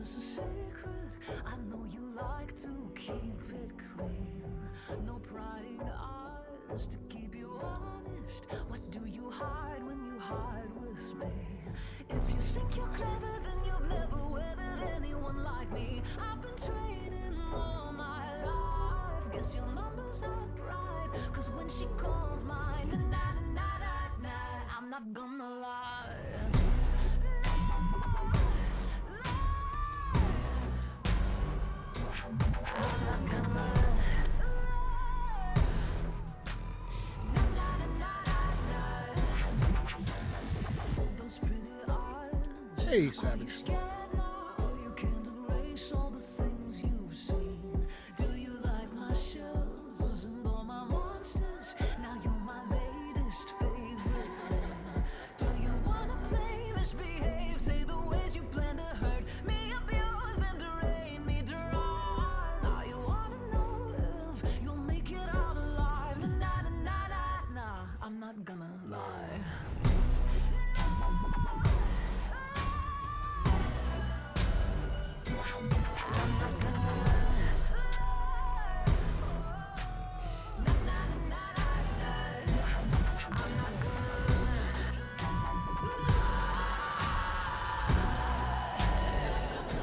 is a secret. I know you like to keep it clean. No prying eyes to keep you honest. What do you hide when you hide with me? If you think you're clever, then you've never weathered anyone like me. I've been training all my life. Guess your number's not right. Cause when she calls mine, I'm not gonna lie. Those pretty eyes. Hey, Savage. Scared now, you can't erase all the things you've seen. Do you like my shows and all my monsters? Now you're my latest favorite thing. Do you wanna play misbehave? Say the ways you plan to hurt me, abuse and drain me dry. Now you wanna know if you'll make it out alive. Nah, I'm not gonna lie.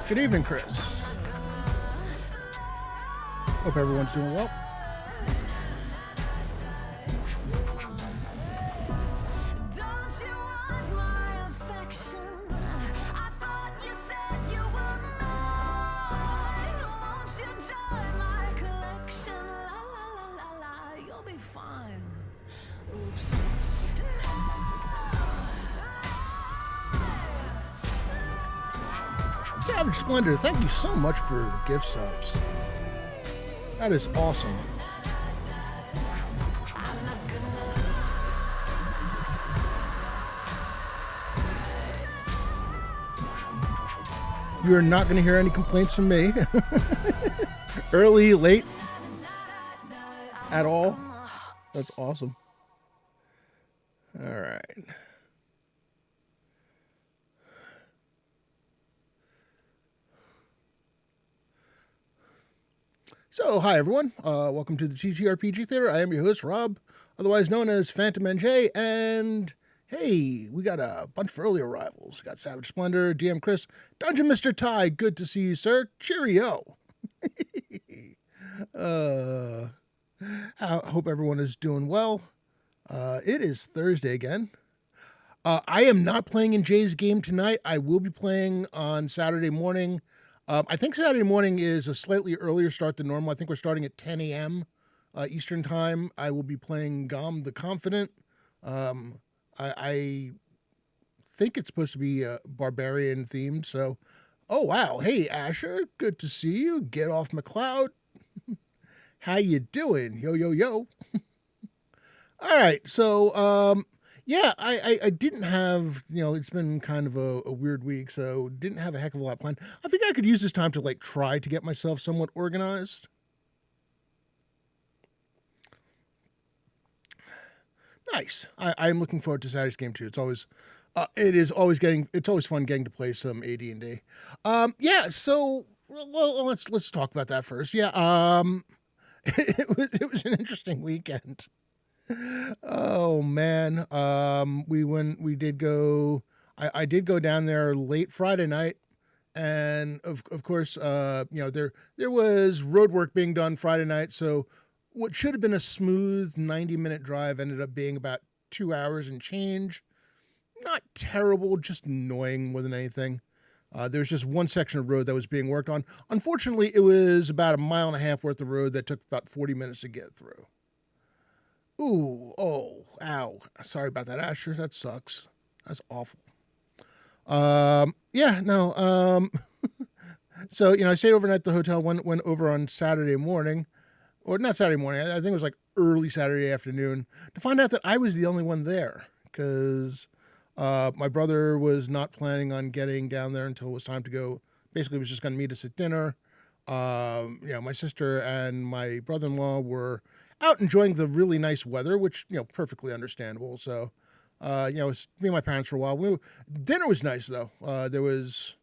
Good evening, Chris. Hope everyone's doing well. Don't you want my affection? I thought you said you were mine. Won't you join my collection? La, you'll be fine. Oops. Savage Splendor, thank you so much for the gift subs. That is awesome. You are not going to hear any complaints from me. Early, late, at all. That's awesome. All right. So, hi everyone. Welcome to the TTRPG Theater. I am your host, Rob, otherwise known as Phantom NJ, and hey, we got a bunch of early arrivals. We got Savage Splendor, DM Chris, Dungeon Mr. Ty. Good to see you, sir. Cheerio. I hope everyone is doing well. It is Thursday again. I am not playing in Jay's game tonight. I will be playing on Saturday morning. I think Saturday morning is a slightly earlier start than normal. I think we're starting at 10 a.m. Eastern time. I will be playing Gom the Confident. I think it's supposed to be barbarian themed. So, oh wow, hey Asher, good to see you. Get off McLeod. How you doing? Yo yo yo. All right, so yeah, I didn't have, it's been kind of a weird week, so didn't have a heck of a lot planned. I think I could use this time to like try to get myself somewhat organized. Nice. I'm looking forward to Saturday's game too. It's always fun getting to play some AD&D. Yeah. So let's talk about that first. Yeah. It was an interesting weekend. Oh man. We did go. I did go down there late Friday night, and of course, there was road work being done Friday night, so what should have been a smooth 90-minute drive ended up being about 2 hours and change. Not terrible, just annoying more than anything. There was just one section of road that was being worked on. Unfortunately, it was about a mile and a half worth of road that took about 40 minutes to get through. Ooh, oh, ow. Sorry about that, Asher. That sucks. That's awful. Yeah, no, so, I stayed overnight at the hotel, went over on Saturday morning, or not Saturday morning, I think it was like early Saturday afternoon, to find out that I was the only one there, because my brother was not planning on getting down there until it was time to go. Basically, was just going to meet us at dinner. My sister and my brother-in-law were out enjoying the really nice weather, which, perfectly understandable. So, it was me and my parents for a while. Dinner was nice, though. There was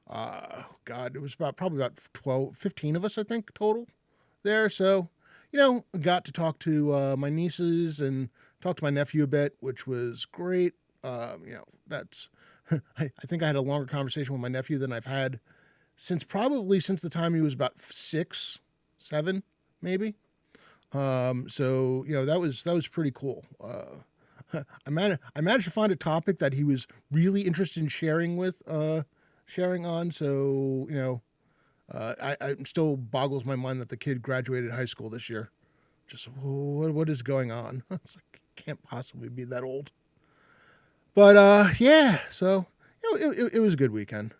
God, it was probably about 12, 15 of us, I think, total there. So, you know, got to talk to my nieces and talk to my nephew a bit, which was great. You know, that's, I think I had a longer conversation with my nephew than I've had since the time he was about 6, 7, maybe. So you know that was pretty cool. I managed to find a topic that he was really interested in sharing on. So you know, I still boggles my mind that the kid graduated high school this year. Just what is going on? It's like can't possibly be that old. But yeah. So you know, it was a good weekend.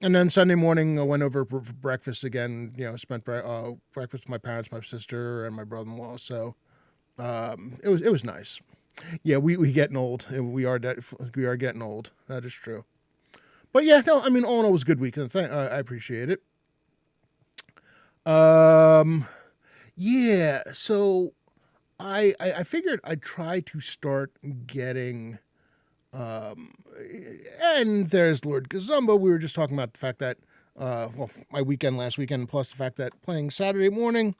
And then Sunday morning, I went over for breakfast again. You know, spent breakfast with my parents, my sister, and my brother-in-law. So it was nice. Yeah, we getting old. We are getting old. That is true. But yeah, no, I mean, all in all, it was a good weekend. I appreciate it. Um, yeah. So I figured I'd try to start getting. And there's Lord Gazumba. We were just talking about the fact that, well, my weekend last weekend, plus the fact that playing Saturday morning.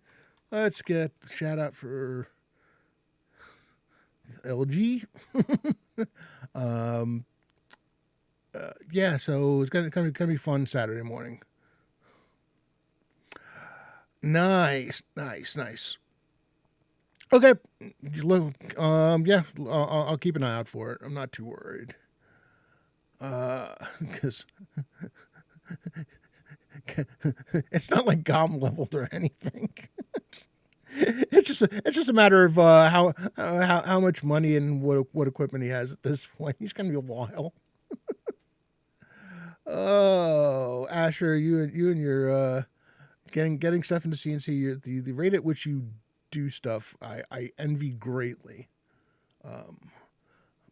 Let's get the shout out for LG. um, yeah, so it's gonna be fun Saturday morning. Nice, nice, nice. Okay, yeah, I'll keep an eye out for it. I'm not too worried. Because it's not like GOM leveled or anything. It's just a matter of how much money and what equipment he has at this point. He's gonna be a while. Oh, Asher, you and your getting stuff into CNC. The rate at which you do stuff, I envy greatly.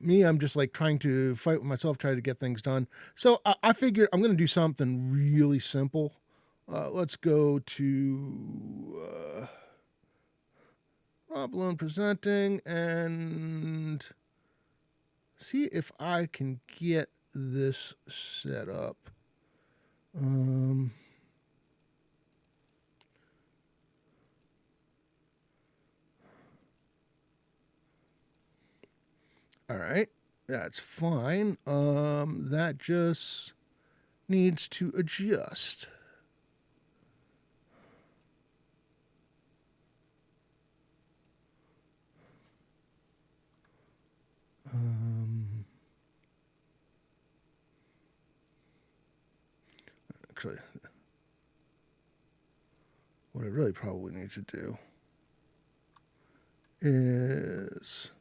Me, I'm just like trying to fight with myself, try to get things done. So I figured I'm gonna do something really simple. Let's go to Rob Malone presenting and see if I can get this set up. All right, that's fine. That just needs to adjust. Actually, what I really probably need to do is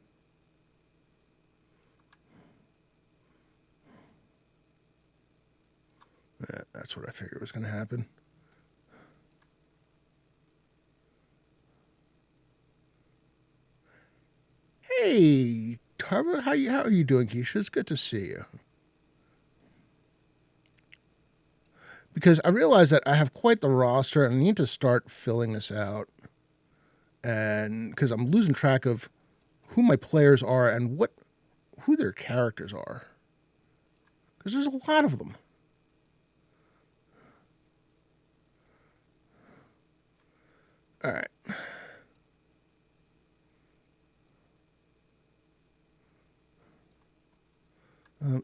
that's what I figured was going to happen. Hey, Tarver, how are you doing, Keisha? It's good to see you. Because I realize that I have quite the roster and I need to start filling this out. And because I'm losing track of who my players are and who their characters are. Because there's a lot of them. All right.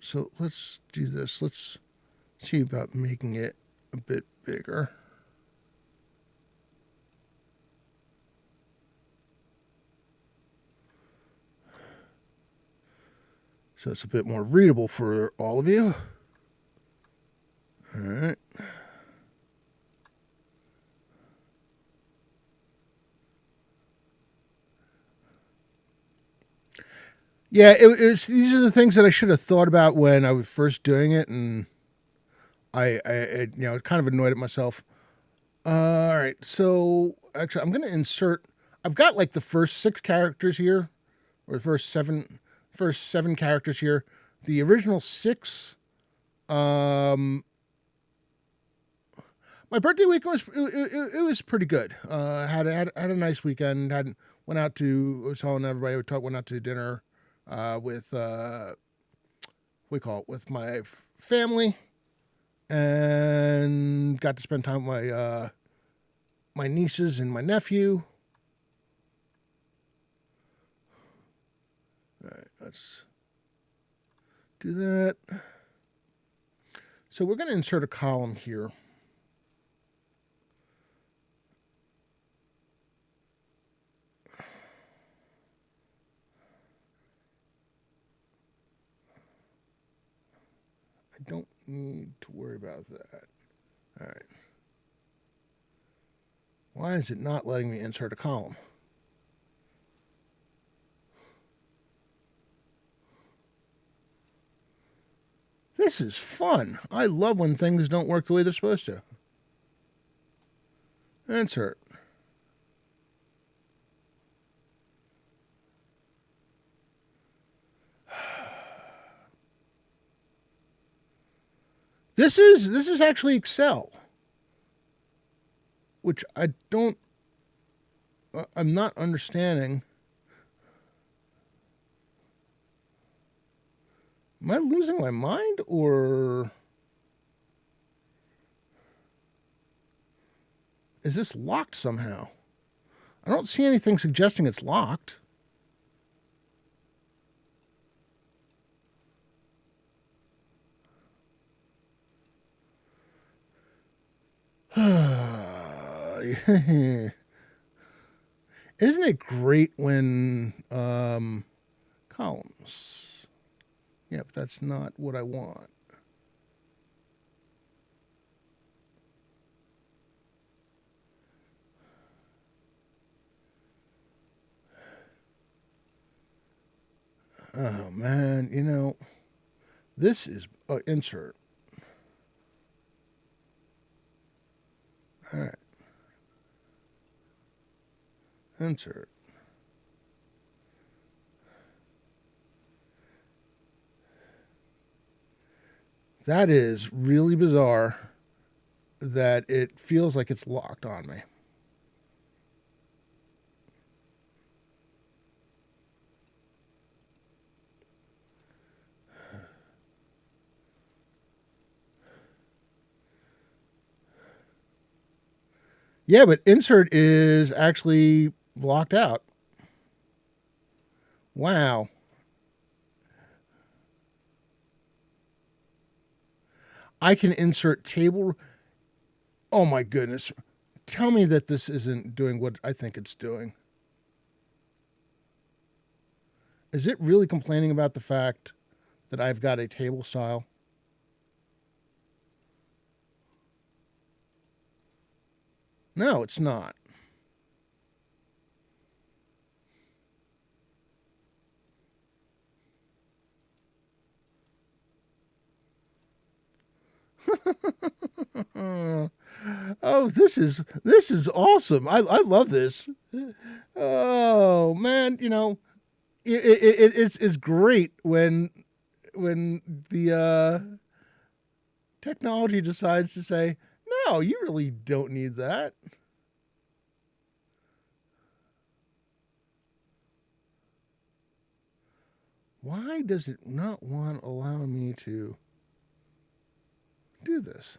So let's do this. Let's see about making it a bit bigger. So it's a bit more readable for all of you. All right. Yeah, these are the things that I should have thought about when I was first doing it, and I you know, kind of annoyed at myself. All right, so actually, I'm gonna insert. I've got like the first 6 characters here, or the first seven characters here. The original 6. My birthday weekend it was pretty good. Had a nice weekend. Went out to was telling everybody went out to dinner with we call it with my family. and got to spend time with my nieces and my nephew. All right, let's do that. So we're going to insert a column here. I don't need to worry about that. All right. Why is it not letting me insert a column? This is fun. I love when things don't work the way they're supposed to. Insert. This is actually Excel, which I'm not understanding. Am I losing my mind, or is this locked somehow? I don't see anything suggesting it's locked. Isn't it great when columns? Yeah, but that's not what I want. Oh man, this is insert. All right, insert. That is really bizarre that it feels like it's locked on me. Yeah, but insert is actually blocked out. Wow. I can insert table. Oh my goodness. Tell me that this isn't doing what I think it's doing. Is it really complaining about the fact that I've got a table style? No, it's not. Oh, this is awesome. I love this. Oh man, it's great when the technology decides to say, no, you really don't need that. Why does it not want to allow me to do this?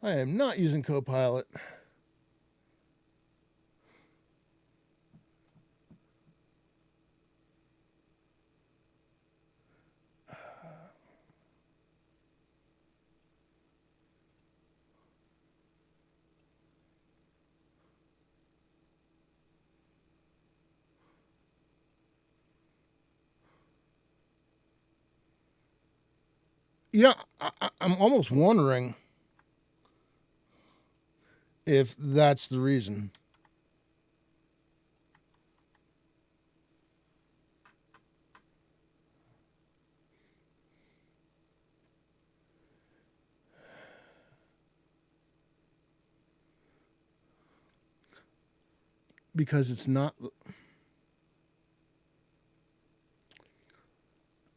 I am not using Copilot. I'm almost wondering if that's the reason. Because it's not.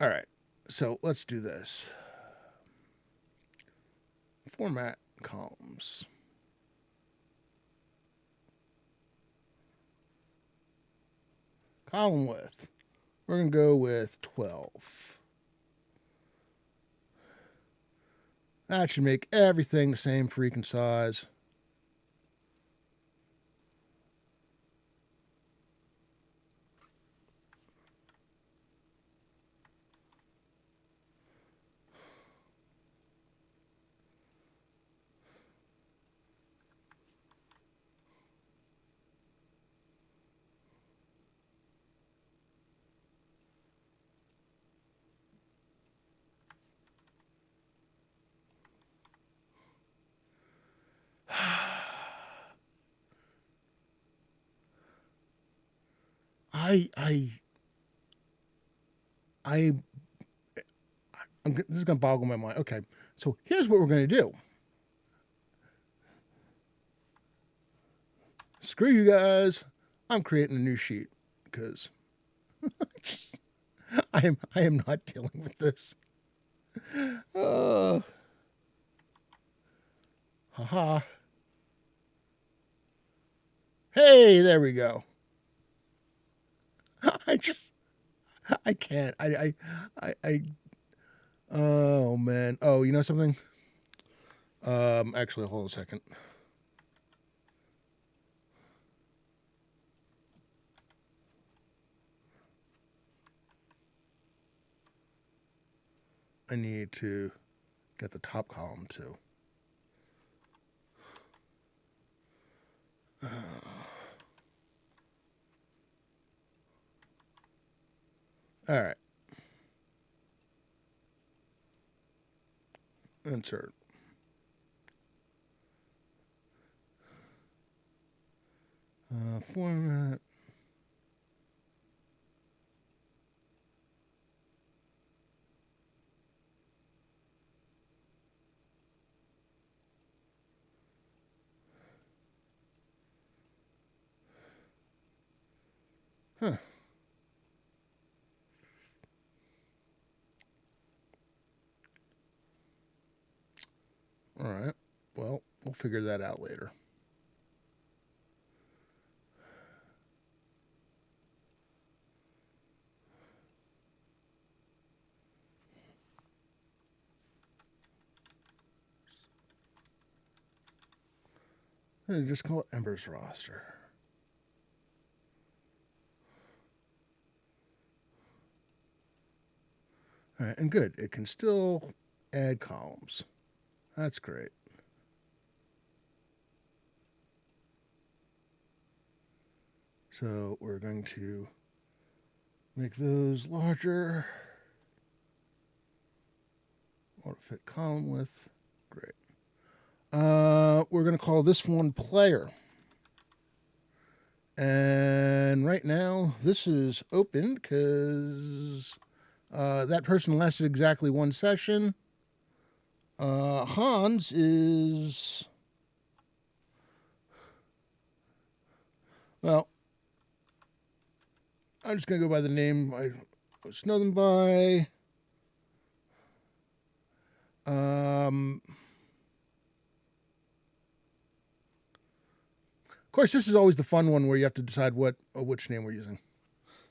All right, so let's do this. Format columns. Column width. We're going to go with 12. That should make everything the same freaking size. This is going to boggle my mind. Okay, so here's what we're going to do. Screw you guys. I'm creating a new sheet because I am not dealing with this. Haha. Hey, there we go. I can't. Oh man. Oh, you know something? Actually, hold on a second. I need to get the top column too. All right. Insert. Format. Huh. All right. Well, we'll figure that out later. Just call it Ember's roster. All right, and good. It can still add columns. That's great. So we're going to make those larger. Want to fit column width. Great. We're going to call this one player. And right now, this is open because that person lasted exactly one session. Hans is... Well, I'm just going to go by the name I just know them by. Of course, this is always the fun one where you have to decide which name we're using.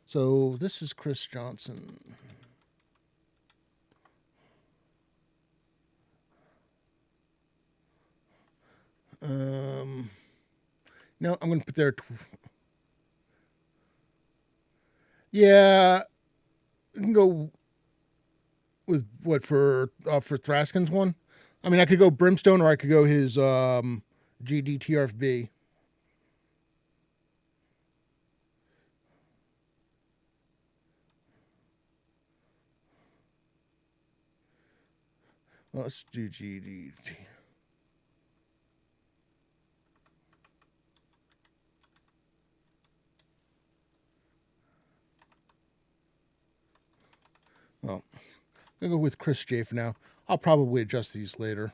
So this is Chris Johnson. No, I'm going to put there. Yeah, we can go with what for Thraskin's one. I mean, I could go Brimstone or I could go his GDTRFB. Well, let's do GDT. Well, I'm going to go with Chris J for now. I'll probably adjust these later.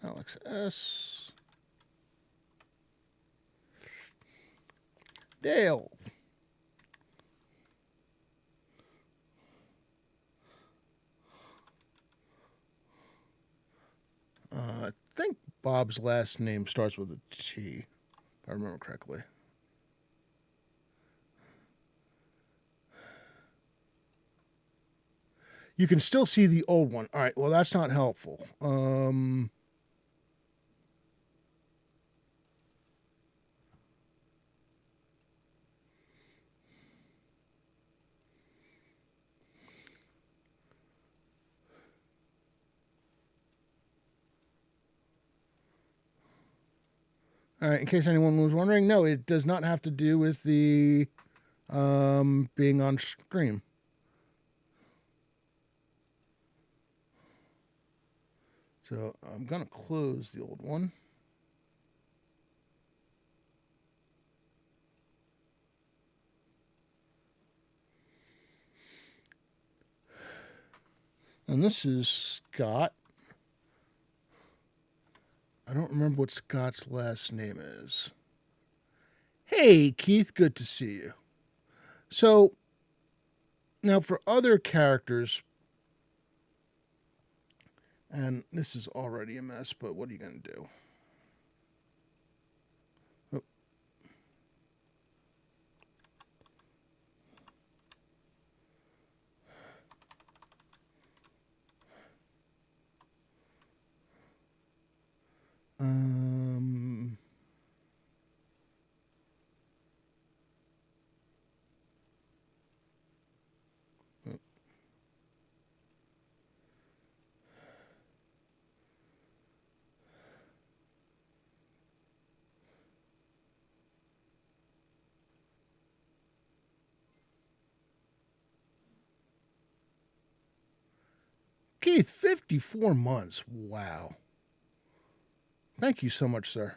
Alex S. Dale. I think Bob's last name starts with a T. if I remember correctly. You can still see the old one. All right, well, that's not helpful. All right, in case anyone was wondering, no, it does not have to do with the being on stream. So I'm going to close the old one. And this is Scott. I don't remember what Scott's last name is. Hey, Keith, good to see you. So, now for other characters, and this is already a mess, but what are you going to do? Oh. Keith, 54 months. Wow. Thank you so much, sir.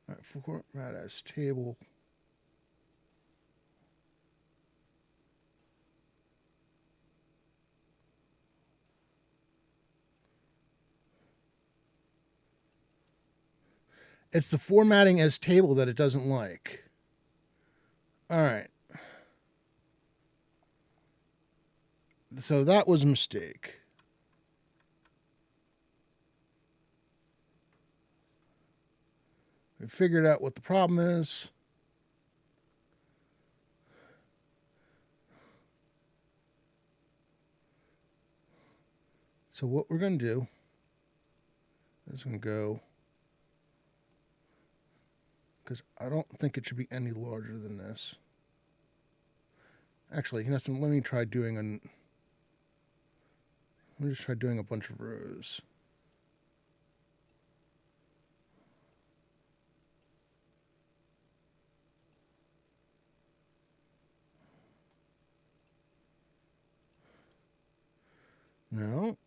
All right, format as table. It's the formatting as table that it doesn't like. All right. So that was a mistake. We figured out what the problem is. So what we're going to do is going to go, because I don't think it should be any larger than this. Actually, let me try doing let me just try doing a bunch of rows. No.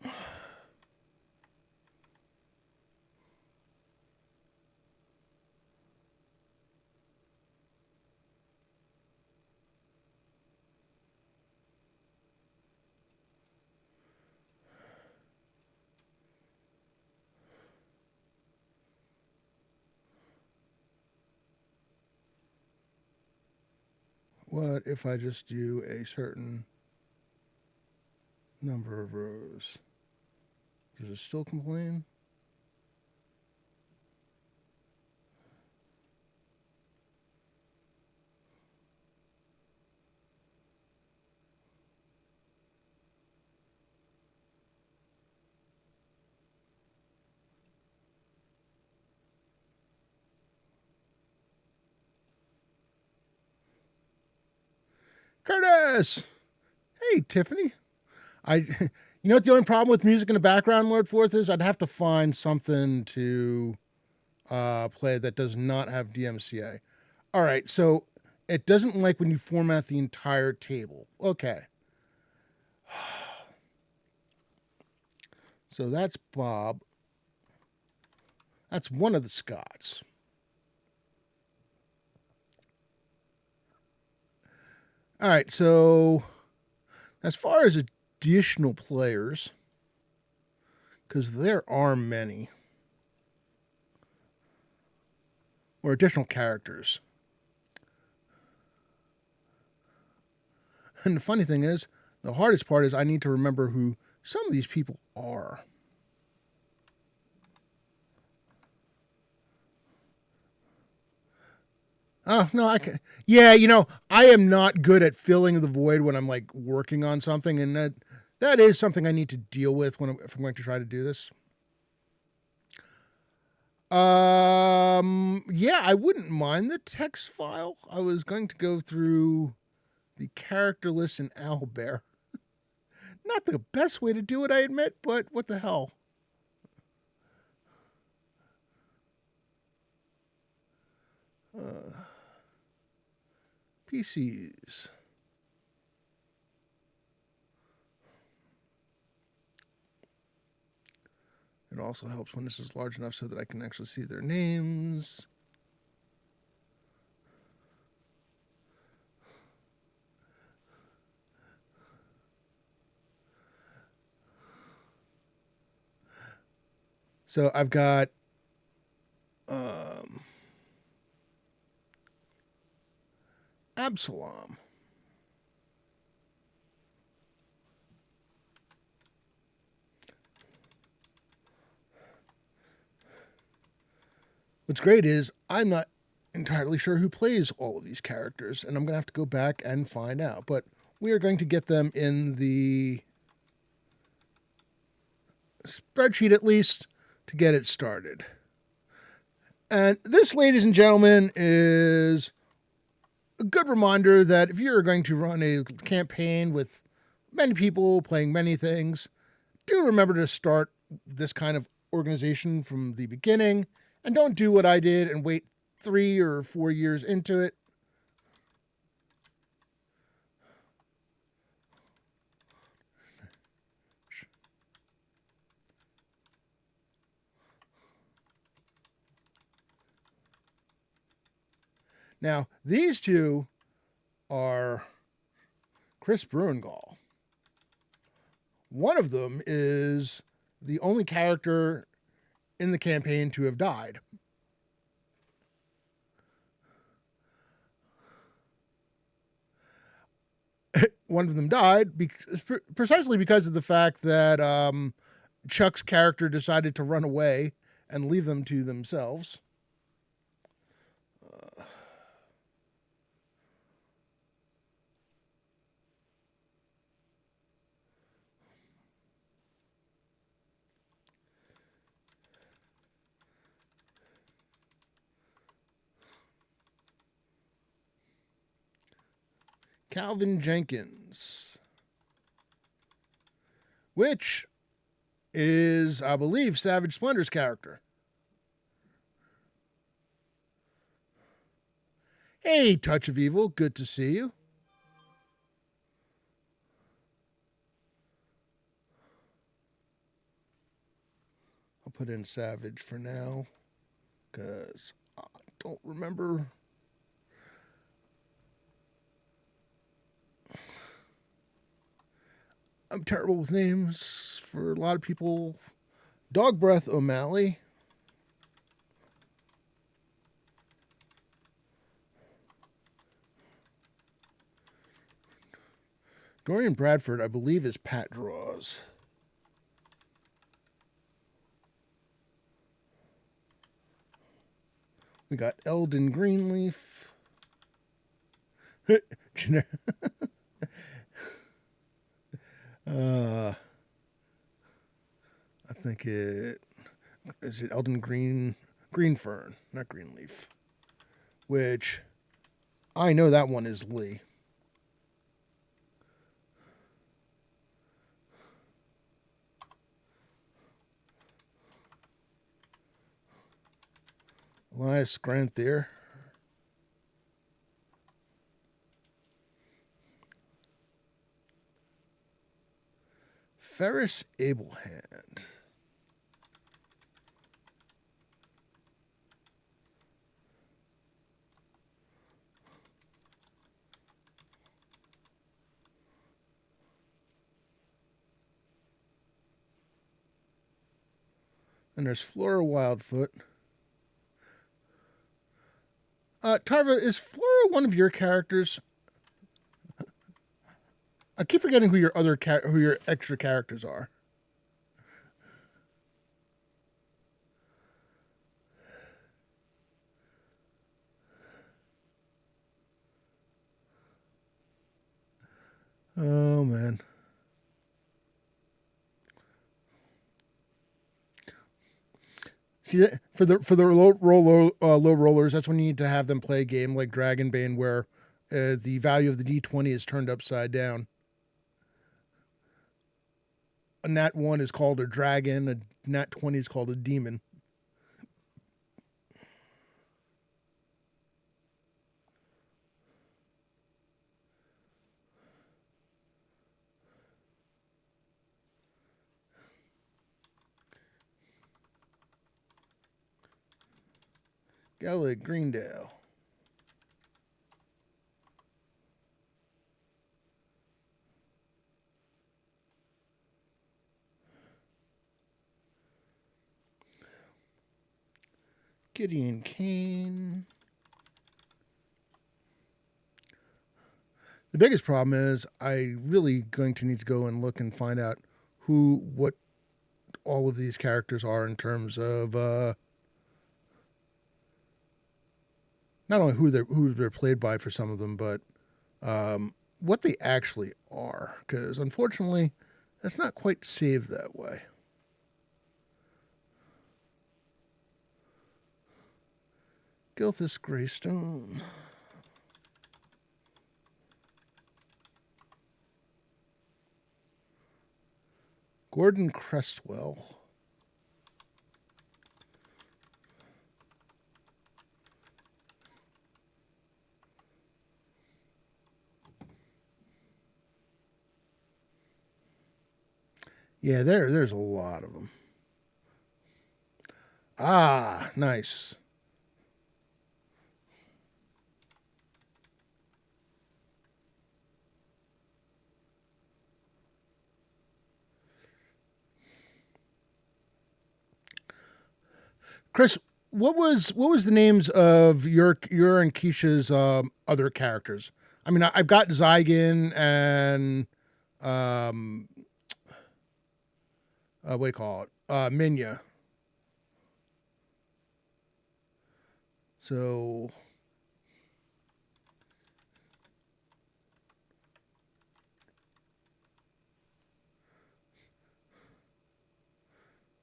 What if I just do a certain number of rows? Does it still complain? Curtis! Hey, Tiffany. You know what the only problem with music in the background mode fourth is? I'd have to find something to play that does not have DMCA. All right, so it doesn't like when you format the entire table. Okay. So that's Bob. That's one of the Scotts. All right, so as far as additional players, because there are many, or additional characters. And the funny thing is, the hardest part is I need to remember who some of these people are. Oh, no, I can. Yeah, I am not good at filling the void when I'm like working on something, and that is something I need to deal with if I'm going to try to do this. Yeah, I wouldn't mind the text file. I was going to go through the character list in Owlbear. Not the best way to do it, I admit, but what the hell? PCs. It also helps when this is large enough so that I can actually see their names. So I've got Absalom. What's great is I'm not entirely sure who plays all of these characters, and I'm going to have to go back and find out. But we are going to get them in the spreadsheet at least to get it started. And this, ladies and gentlemen, is a good reminder that if you're going to run a campaign with many people playing many things, do remember to start this kind of organization from the beginning, and don't do what I did and wait 3 or 4 years into it. Now, these two are Chris Bruengall. One of them is the only character in the campaign to have died. One of them died precisely because of the fact that Chuck's character decided to run away and leave them to themselves. Calvin Jenkins, which is, I believe, Savage Splendor's character. Hey, Touch of Evil, good to see you. I'll put in Savage for now, because I don't remember. I'm terrible with names for a lot of people. Dog Breath O'Malley. Dorian Bradford, I believe, is Pat Draws. We got Eldon Greenleaf. I think it Eldon Greenfern, not Greenleaf. Which I know that one is Lee. Elias Granthier. Ferris Ablehand. And there's Flora Wildfoot. Tarva, is Flora one of your characters? I keep forgetting who your extra characters are. Oh man. See that for the low rollers, that's when you need to have them play a game like Dragonbane, where the value of the D20 is turned upside down. A nat 1 is called a dragon. A nat 20 is called a demon. Gallic Greendale. Gideon Kane. The biggest problem is I really going to need to go and look and find out what all of these characters are in terms of not only who they're played by for some of them, but what they actually are. Because unfortunately, that's not quite saved that way. Gilthus Greystone. Gordon Cresswell. Yeah, there's a lot of them. Ah, nice. Chris, what was the names of your and Keisha's other characters? I mean, I've got Zygon and what do you call it? Minya. So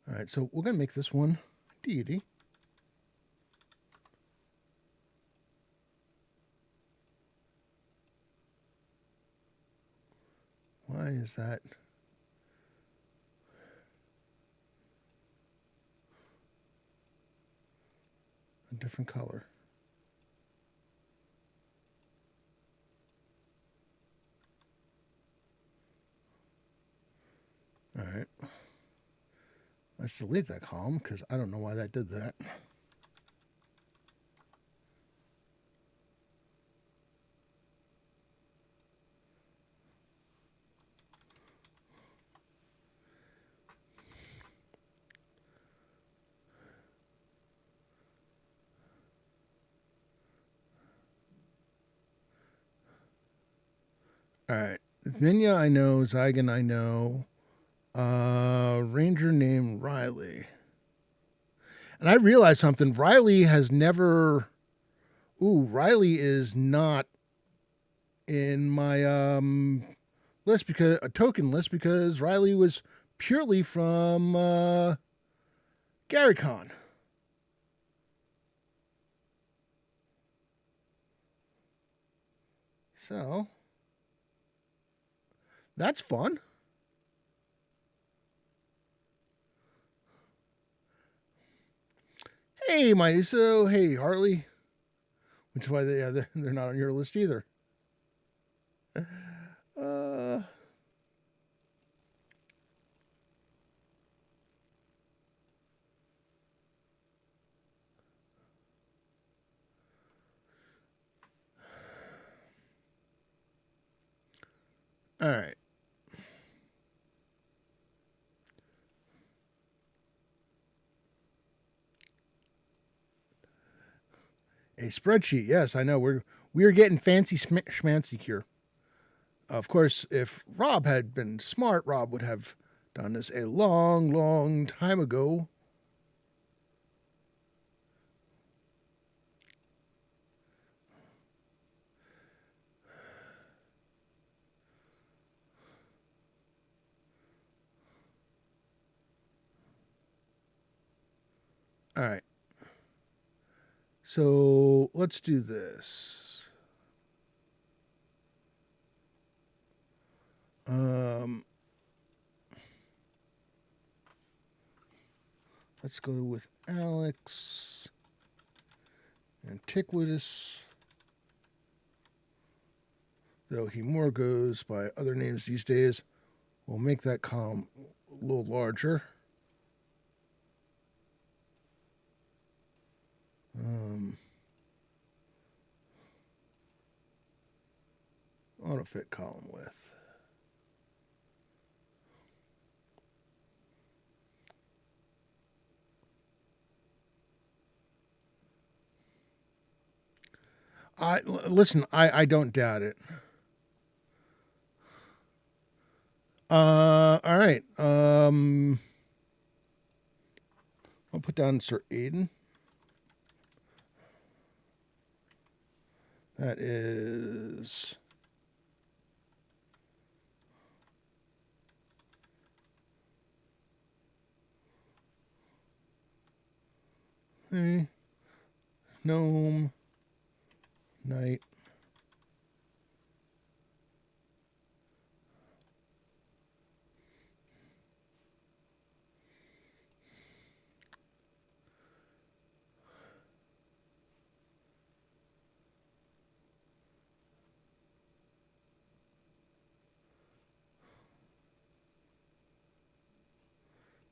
all right, so we're gonna make this one deity. Why is that? A different color. All right. Let's delete that column because I don't know why that did that. All right. Minya I know. Zygon I know. Ranger named Riley. And I realized something. Riley has never. Ooh, Riley is not in my list because a token list because Riley was purely from Gary Con. So that's fun. Hey, Maiso. Hey, Harley. Which is why they're not on your list either. Uh, all right. A spreadsheet. Yes, I know. We're getting fancy schmancy here. Of course, if Rob had been smart, Rob would have done this a long, long time ago. All right. So let's do this. Let's go with Alex. Antiquitous. Though he more goes by other names these days, we'll make that column a little larger. Auto fit column width. I don't doubt it. All right. I'll put down Sir Aiden. That is gnome knight.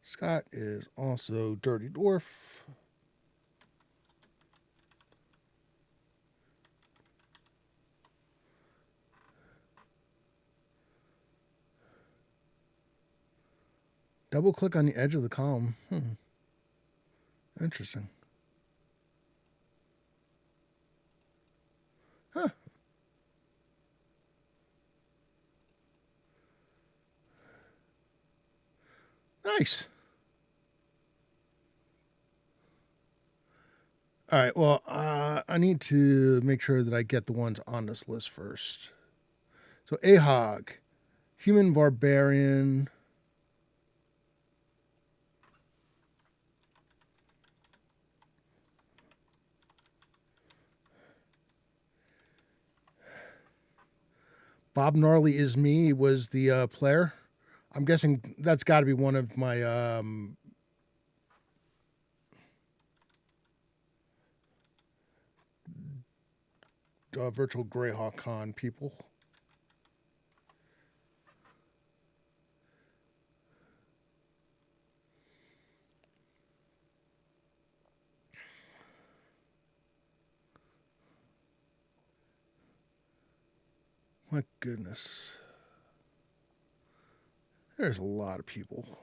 Scott is also Dirty Dwarf. Double click on the edge of the column. Interesting. Huh. Nice. All right. Well, I need to make sure that I get the ones on this list first. So Ahog, human barbarian. Bob Gnarly is me was the player. I'm guessing that's got to be one of my virtual Greyhawk Con people. My goodness. There's a lot of people.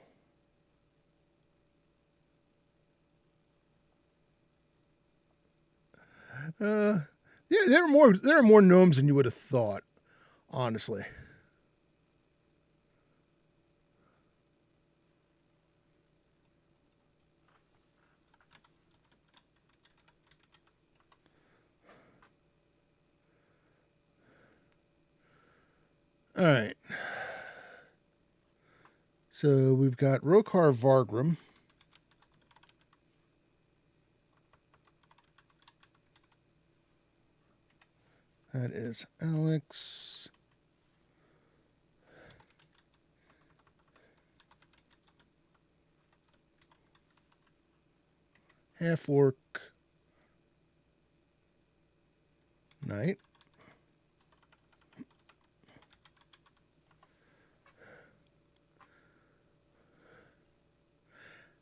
Yeah, there are more gnomes than you would have thought, honestly. All right. So we've got Rokar Vargrim. That is Alex. Half Orc Knight.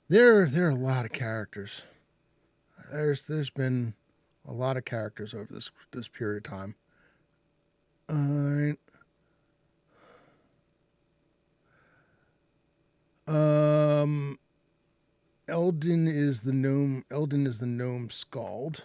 There are a lot of characters. There's been a lot of characters over this period of time. All right. Eldon is the gnome scald.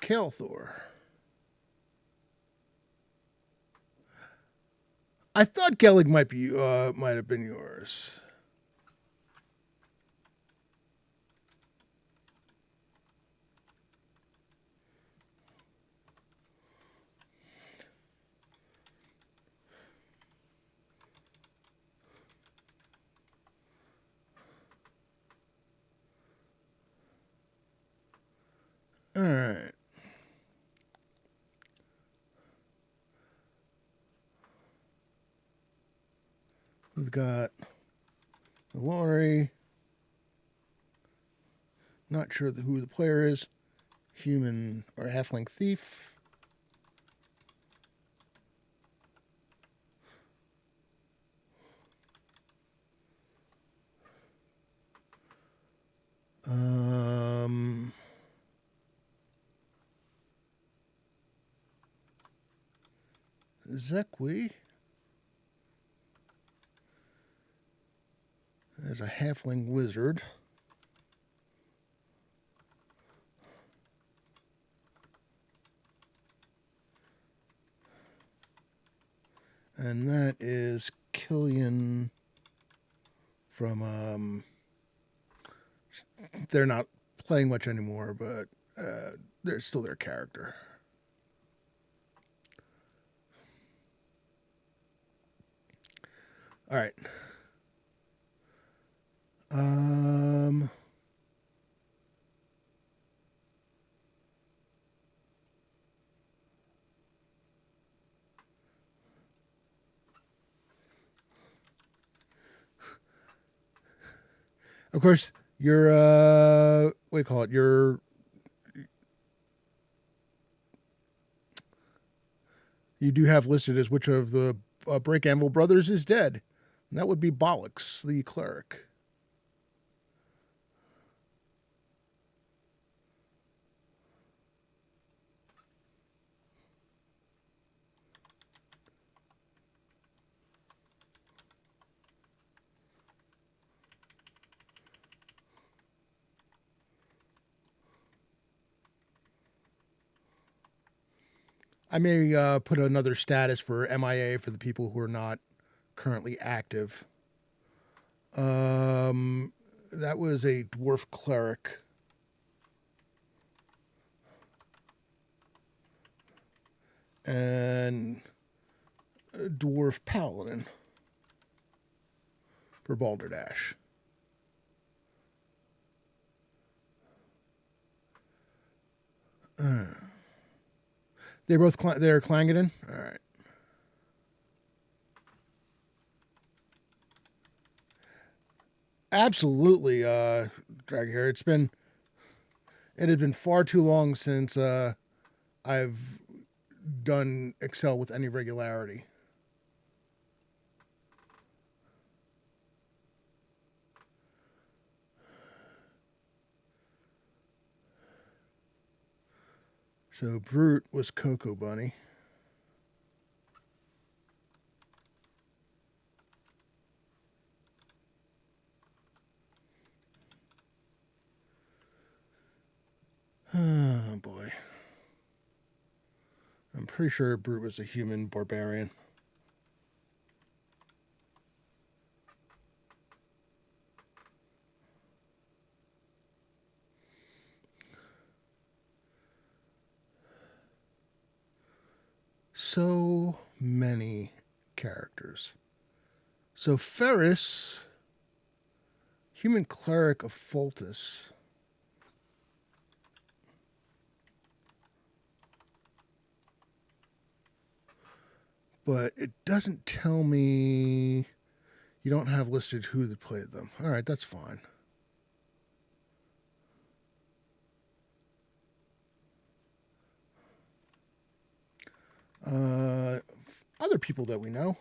Kelthor. I thought Gellig might have been yours. We've got Lori. Not sure who the player is. Human or halfling thief. Zekwi is a halfling wizard. And that is Killian from, they're not playing much anymore, but they're still their character. All right. Of course, your what do you call it? You do have listed as which of the Break Anvil brothers is dead. And that would be Bollocks, the cleric. I may put another status for MIA for the people who are not currently active. That was a dwarf cleric. And a dwarf paladin for Balderdash. They're both they're Clangeddon? All right. Absolutely, Draghair. It had been far too long since I've done Excel with any regularity. So Brute was Cocoa Bunny. Oh boy. I'm pretty sure Brute was a human barbarian. So many characters. So Ferris, human cleric of Foltus. But it doesn't tell me. You don't have listed who played them. All right, that's fine. Other people that we know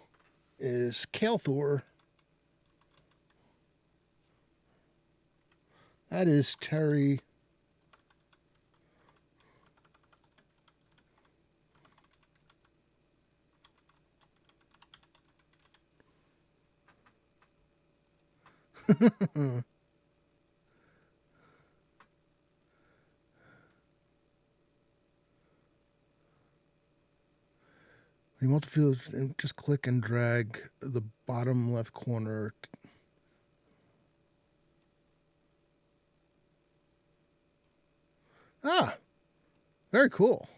is Kael'thor. That is Terry. You want to feel, just click and drag the bottom left corner. Ah, very cool.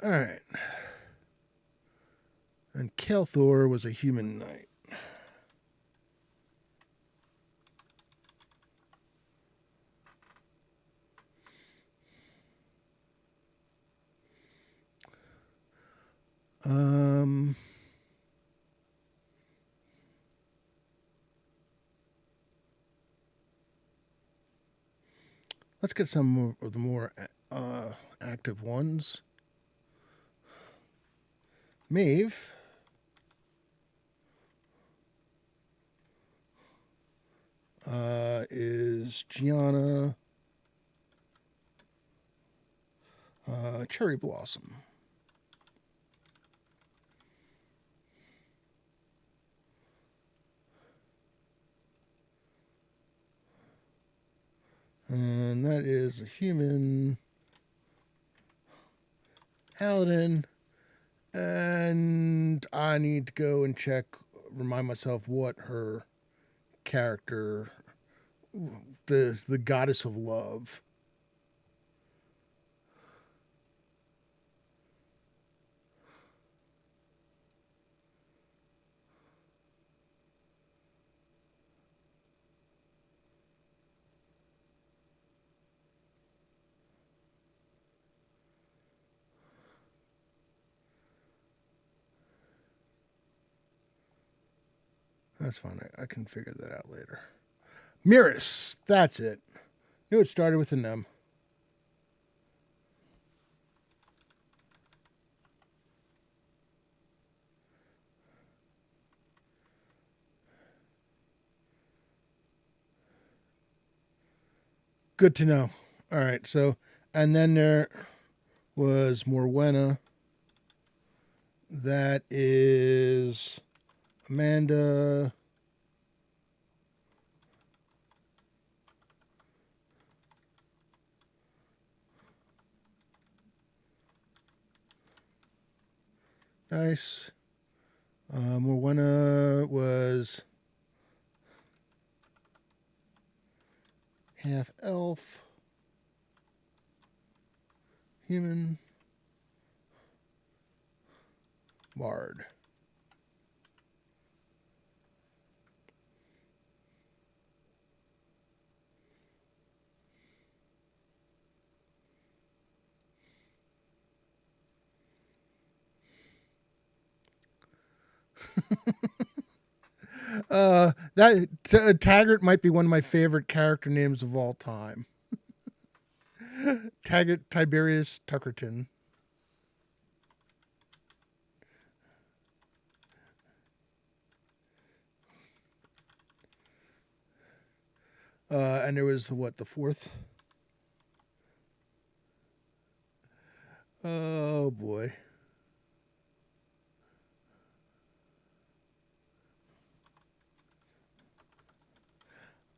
All right. And Kael'thor was a human knight. Let's get some of the more active ones. Maeve. Is Gianna Cherry Blossom. And that is a human Paladin. And I need to go and check, remind myself what her character, the goddess of love. That's fine. I can figure that out later. Miris. That's it. Knew it started with an M. Good to know. All right. So, and then there was Morwenna. That is Amanda. Nice. Morwenna was half elf, human, bard. Taggart might be one of my favorite character names of all time. Taggart Tiberius Tuckerton. And there was what, the fourth? Oh boy.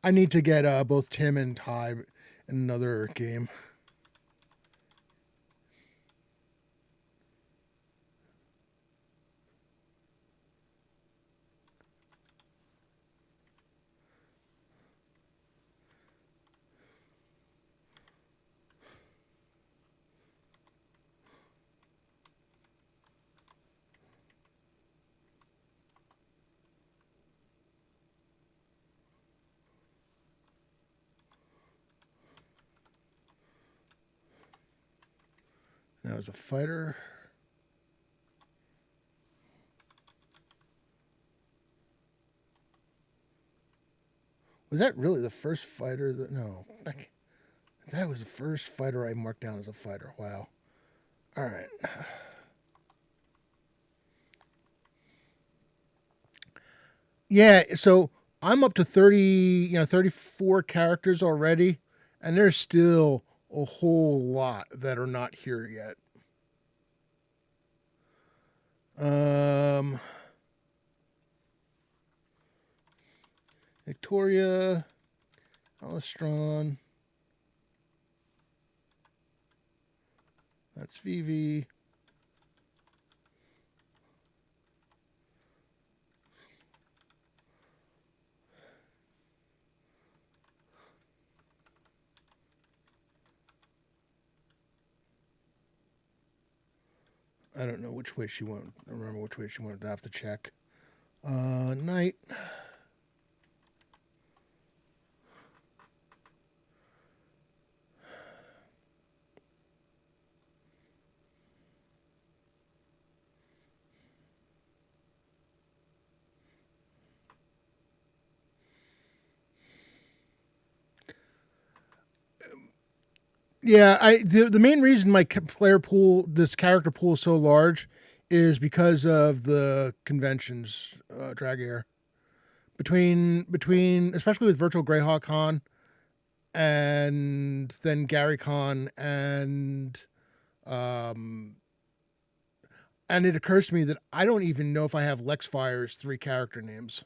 I need to get both Tim and Ty in another game. Now as a fighter. Was that really the first fighter that no. That was the first fighter I marked down as a fighter. Wow. Alright. Yeah, so I'm up to 34 characters already, and there's still a whole lot that are not here yet. Victoria, Alestron. That's Vivi. I don't know which way she went. I remember which way she went. I have to check. Knight. Yeah, the main reason my player pool, this character pool, is so large, is because of the conventions, Drag Air. Between especially with Virtual Greyhawk Con and then Gary Con um and it occurs to me that I don't even know if I have Lexfire's 3 character names.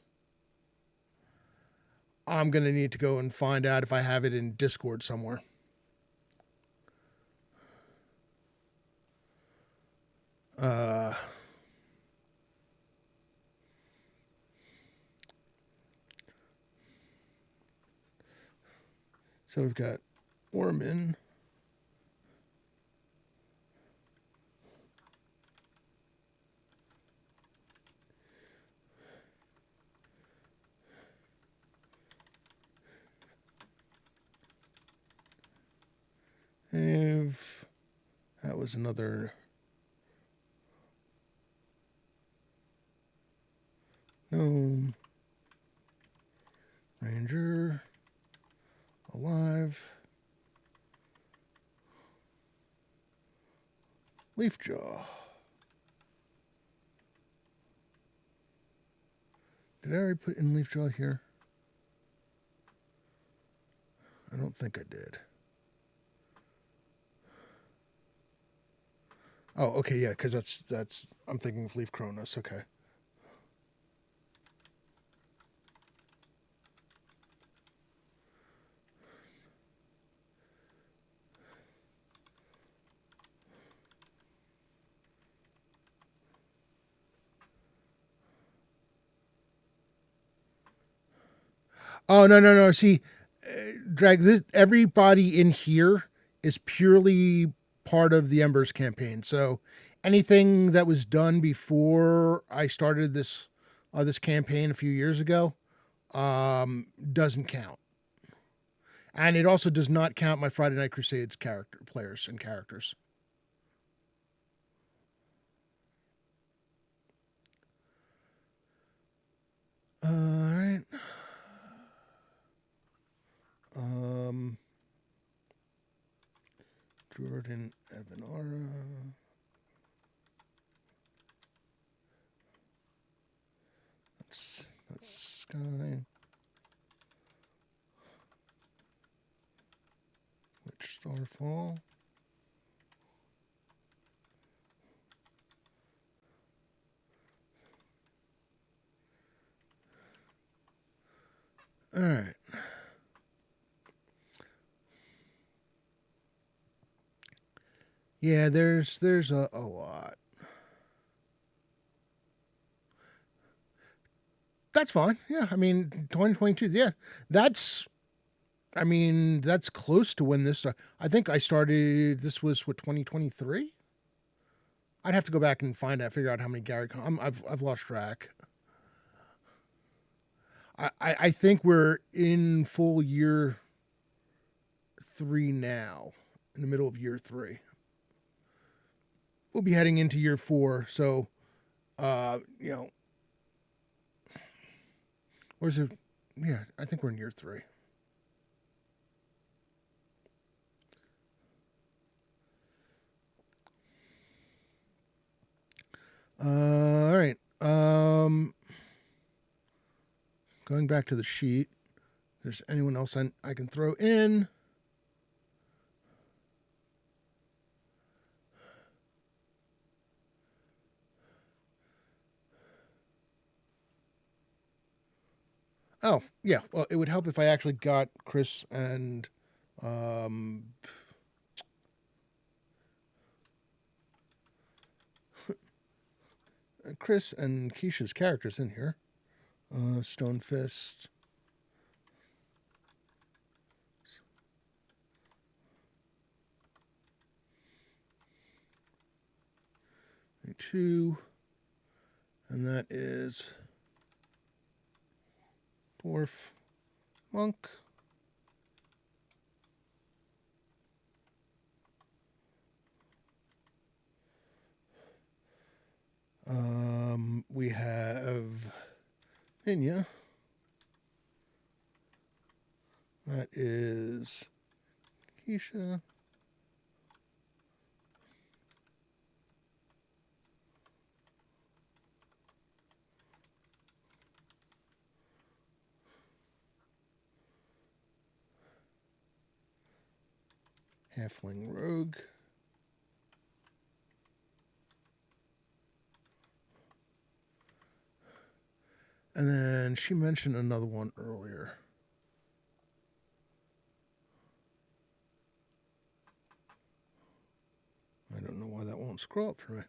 I'm gonna need to go and find out if I have it in Discord somewhere. Uh, so we've got Orman. If that was another gnome ranger alive. Leafjaw. Did I already put in Leafjaw here? I don't think I did. Oh, okay, yeah, because that's I'm thinking of Leaf Cronus. Okay. Oh no! See, drag this. Everybody in here is purely part of the Embers campaign. So anything that was done before I started this campaign a few years ago doesn't count, and it also does not count my Friday Night Crusades character players and characters. All right. Um, Jordan Evanara. That's Sky. Witch Starfall. All right. Yeah, there's a lot. That's fine. Yeah, I mean 2022. Yeah, that's I mean that's close to when this. I think I started. This was what 2023. I'd have to go back and find out, figure out how many Gary. I've lost track. I think we're in full year 3 now, in the middle of year 3. We'll be heading into year 4. So, you know, where's it? Yeah, I think we're in year 3. All right. Going back to the sheet. If there's anyone else I can throw in? Oh, yeah. Well, it would help if I actually got Chris and Chris and Keisha's characters in here. Stonefist. 2. And that is Dwarf Monk. We have Minya. That is Keisha. Halfling rogue. And then she mentioned another one earlier. I don't know why that won't scroll up for me.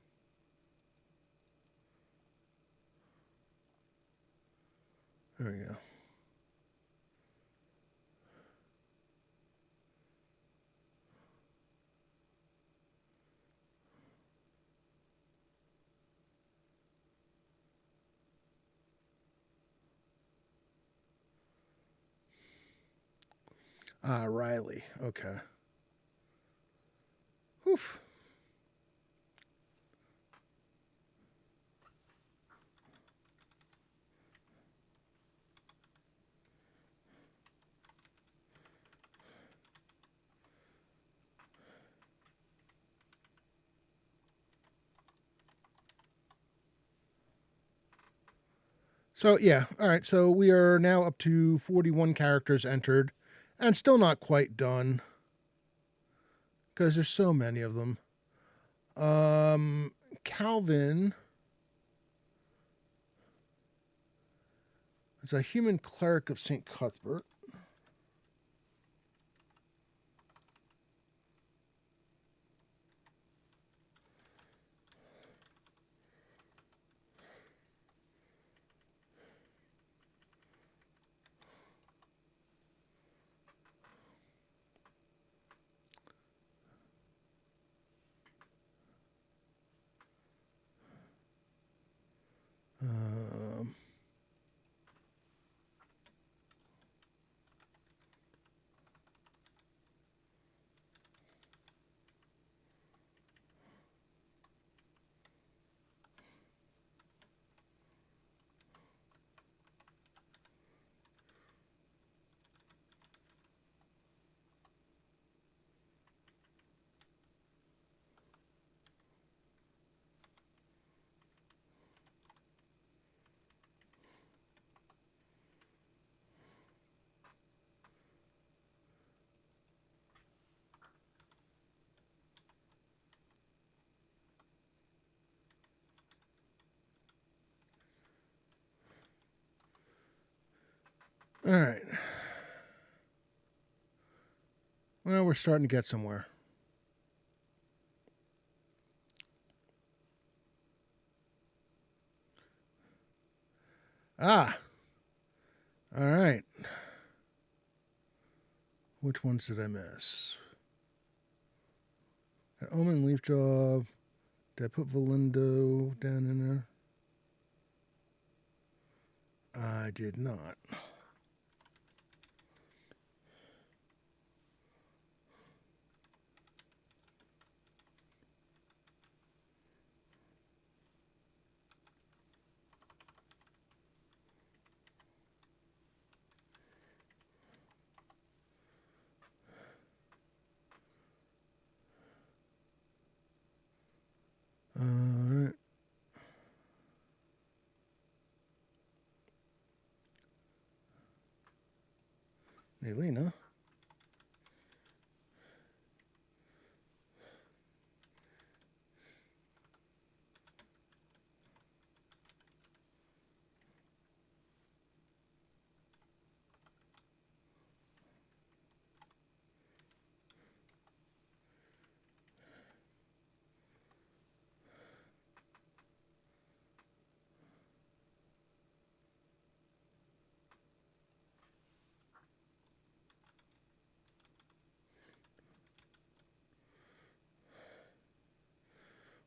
There we go. Ah, Riley. Okay. Oof. So, yeah. All right. So we are now up to 41 characters entered and still not quite done because there's so many of them. Calvin is a human cleric of St. Cuthbert. Um, all right. Well, we're starting to get somewhere. Ah. All right. Which ones did I miss? That Omen Leaf Job. Did I put Valindo down in there? I did not. All right. Nelina.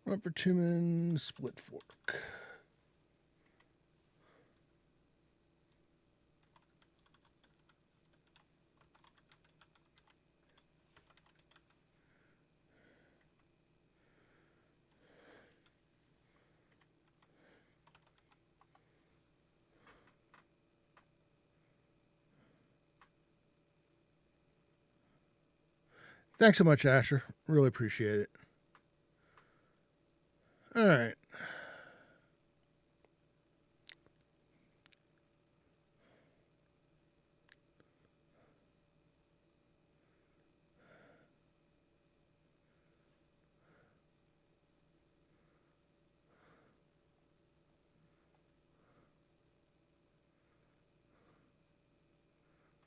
Rubber Tumen Split Fork. Thanks so much, Asher. Really appreciate it. All right.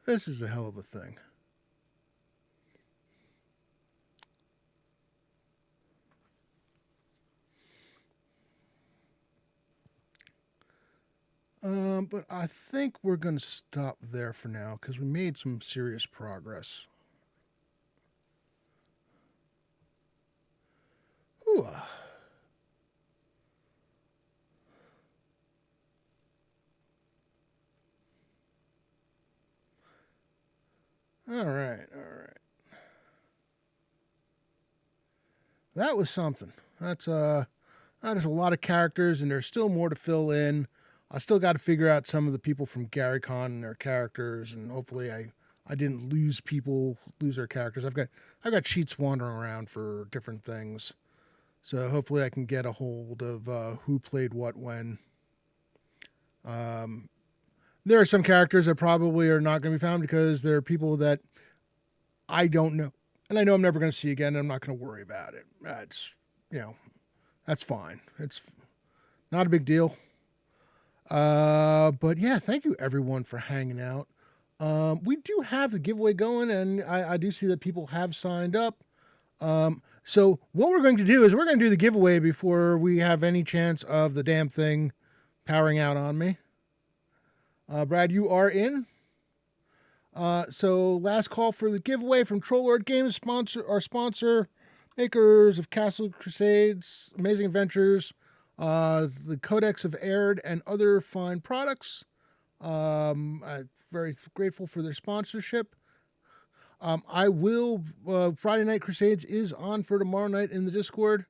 This is a hell of a thing. But I think we're going to stop there for now because we made some serious progress. Ooh. All right. That was something. That is a lot of characters, and there's still more to fill in. I still got to figure out some of the people from GaryCon and their characters, and hopefully I didn't lose their characters. I've got sheets wandering around for different things, so hopefully I can get a hold of who played what when. There are some characters that probably are not going to be found because there are people that I don't know, and I know I'm never going to see again, and I'm not going to worry about it. That's fine. It's not a big deal. But yeah, thank you everyone for hanging out. We do have the giveaway going, and I do see that people have signed up. So what we're going to do is we're going to do the giveaway before we have any chance of the damn thing powering out on me. Brad, you are in. So last call for the giveaway from Trollord Games, sponsor, makers of Castle Crusades, Amazing Adventures, the Codex of Erd, and other fine products. I'm very grateful for their sponsorship. I will, Friday Night Crusades is on for tomorrow night in the Discord.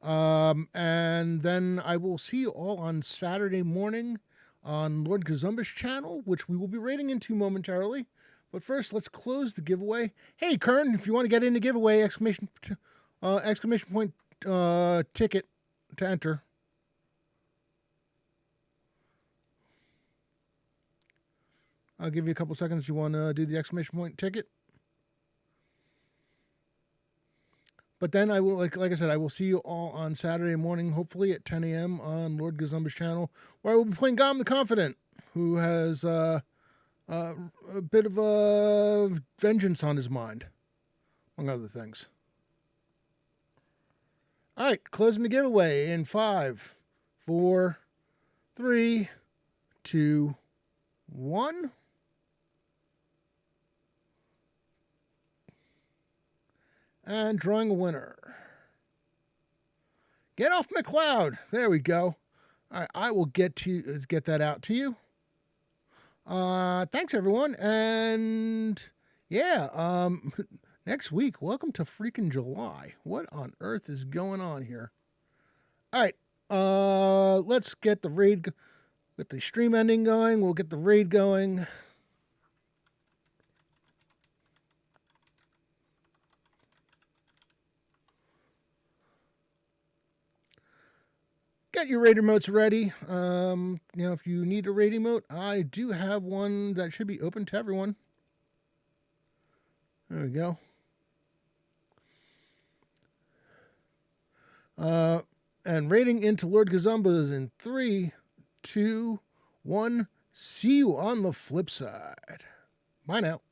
And then I will see you all on Saturday morning on Lord Gazumba's channel, which we will be raiding into momentarily. But first, let's close the giveaway. Hey, Kern, if you want to get in the giveaway, exclamation point ticket to enter. I'll give you a couple seconds. You want to do the exclamation point ticket? But then I will, like I said, I will see you all on Saturday morning, hopefully at 10 a.m. on Lord Gazumba's channel, where I will be playing Gom the Confident, who has a bit of a vengeance on his mind, among other things. All right, closing the giveaway in 5, 4, 3, 2, 1. And drawing a winner. Get off McLeod. There we go. All right, I will get that out to you. Thanks everyone, and yeah, next week. Welcome to freaking July. What on earth is going on here? All right, let's get the raid, get the stream ending going. We'll get the raid going. Get your raid emotes ready. If you need a raid emote, I do have one that should be open to everyone. There we go. And raiding into Lord Gazumba is in 3, 2, 1. See you on the flip side. Bye now.